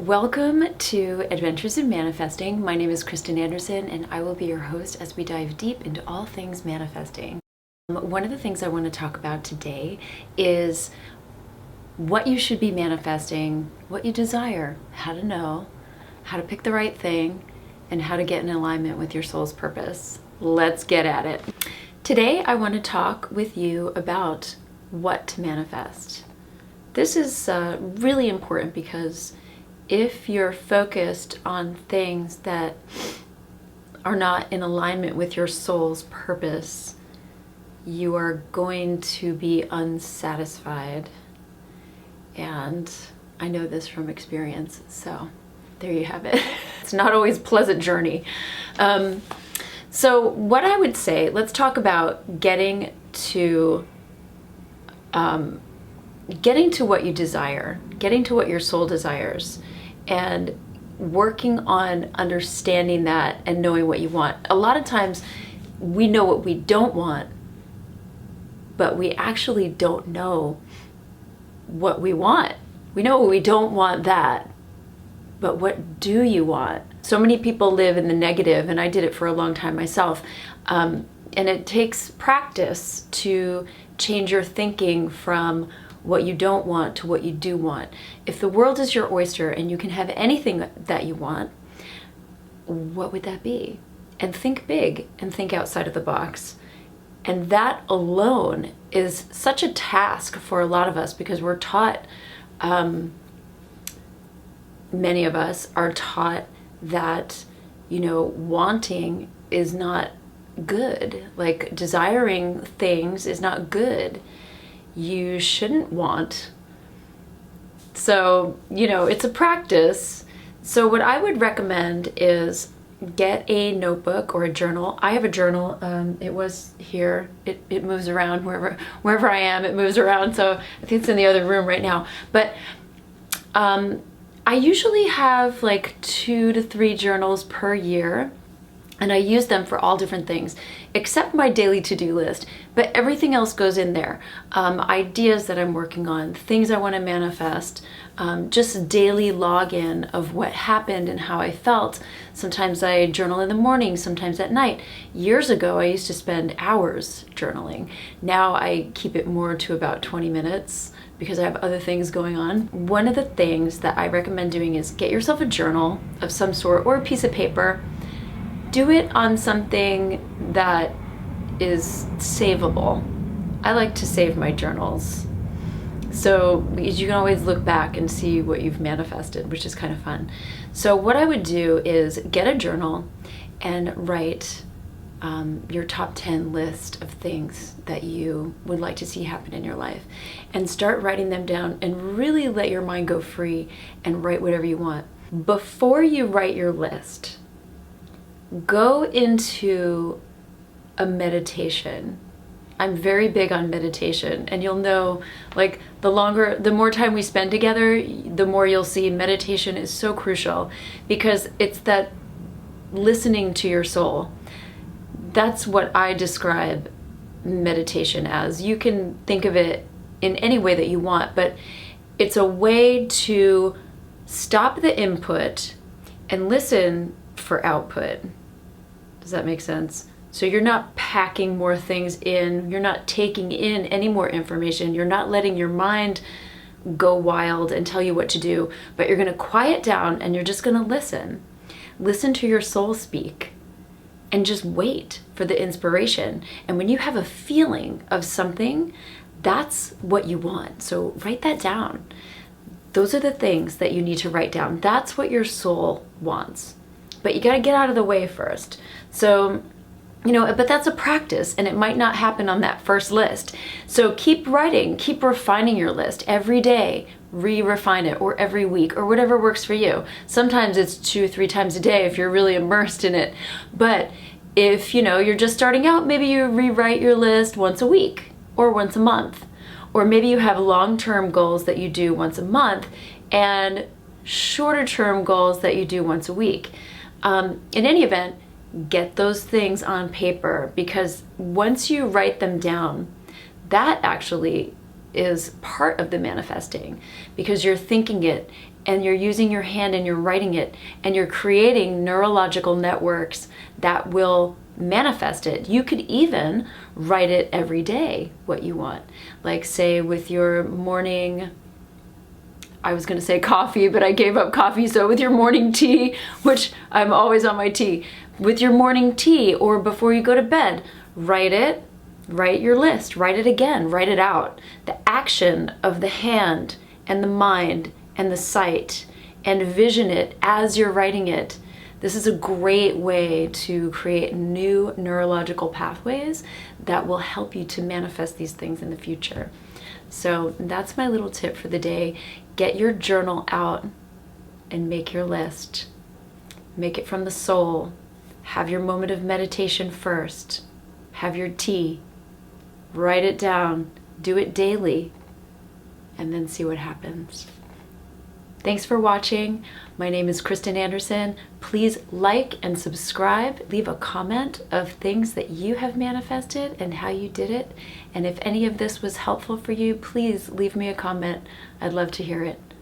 Welcome to Adventures in Manifesting. My name is Kristen Anderson and I will be your host as we dive deep into all things manifesting. One of the things I want to talk about today is what you should be manifesting, what you desire, how to know, how to pick the right thing, and how to get in alignment with your soul's purpose. Let's get at it. Today I want to talk with you about what to manifest. This is really important because if you're focused on things that are not in alignment with your soul's purpose, you are going to be unsatisfied. And I know this from experience, so there you have it. It's not always a pleasant journey. So what I would say, let's talk about getting to what you desire, getting to what your soul desires, and working on understanding that and knowing what you want. A lot of times we know what we don't want, but we actually don't know what we want. We know we don't want that, but what do you want? So many people live in the negative, and I did it for a long time myself. And it takes practice to change your thinking from what you don't want to what you do want. If the world is your oyster and you can have anything that you want, what would that be? And think big and think outside of the box. And that alone is such a task for a lot of us because we're taught, many of us are taught that, wanting is not good. Like desiring things is not good. You shouldn't want. So, it's a practice. So what I would recommend is get a notebook or a journal. I have a journal. It was here. It moves around wherever I am. It moves around. So I think it's in the other room right now. But I usually have like 2 to 3 journals per year. And I use them for all different things, except my daily to-do list. But everything else goes in there. Ideas that I'm working on, things I want to manifest, just daily login of what happened and how I felt. Sometimes I journal in the morning, sometimes at night. Years ago, I used to spend hours journaling. Now I keep it more to about 20 minutes because I have other things going on. One of the things that I recommend doing is get yourself a journal of some sort or a piece of paper. Do it on something that is savable. I like to save my journals. So you can always look back and see what you've manifested, which is kind of fun. So what I would do is get a journal and write your top 10 list of things that you would like to see happen in your life. And start writing them down and really let your mind go free and write whatever you want. Before you write your list, go into a meditation. I'm very big on meditation, and you'll know, like, the more time we spend together, the more you'll see meditation is so crucial because it's that listening to your soul. That's what I describe meditation as. You can think of it in any way that you want, but it's a way to stop the input and listen for output. Does that make sense? So you're not packing more things in, you're not taking in any more information, you're not letting your mind go wild and tell you what to do, but you're gonna quiet down and you're just gonna listen. Listen to your soul speak and just wait for the inspiration. And when you have a feeling of something, that's what you want. So write that down. Those are the things that you need to write down. That's what your soul wants. But you gotta get out of the way first. So, but that's a practice and it might not happen on that first list. So keep writing, keep refining your list every day, refine it, or every week, or whatever works for you. Sometimes it's 2 or 3 times a day if you're really immersed in it. But if, you're just starting out, maybe you rewrite your list once a week or once a month. Or maybe you have long-term goals that you do once a month and shorter-term goals that you do once a week. In any event, get those things on paper because once you write them down, that actually is part of the manifesting because you're thinking it and you're using your hand and you're writing it, and you're creating neurological networks that will manifest it. You could even write it every day, what you want. Like say with your morning, I was going to say coffee, but I gave up coffee. So with your morning tea, which I'm always on my tea, with your morning tea or before you go to bed, write it, write your list, write it again, write it out. The action of the hand and the mind and the sight, and vision it as you're writing it. This is a great way to create new neurological pathways that will help you to manifest these things in the future. So that's my little tip for the day. Get your journal out and make your list. Make it from the soul. Have your moment of meditation first. Have your tea. Write it down. Do it daily. And then see what happens. Thanks for watching. My name is Kristen Anderson. Please like and subscribe. Leave a comment of things that you have manifested and how you did it. And if any of this was helpful for you, please leave me a comment. I'd love to hear it.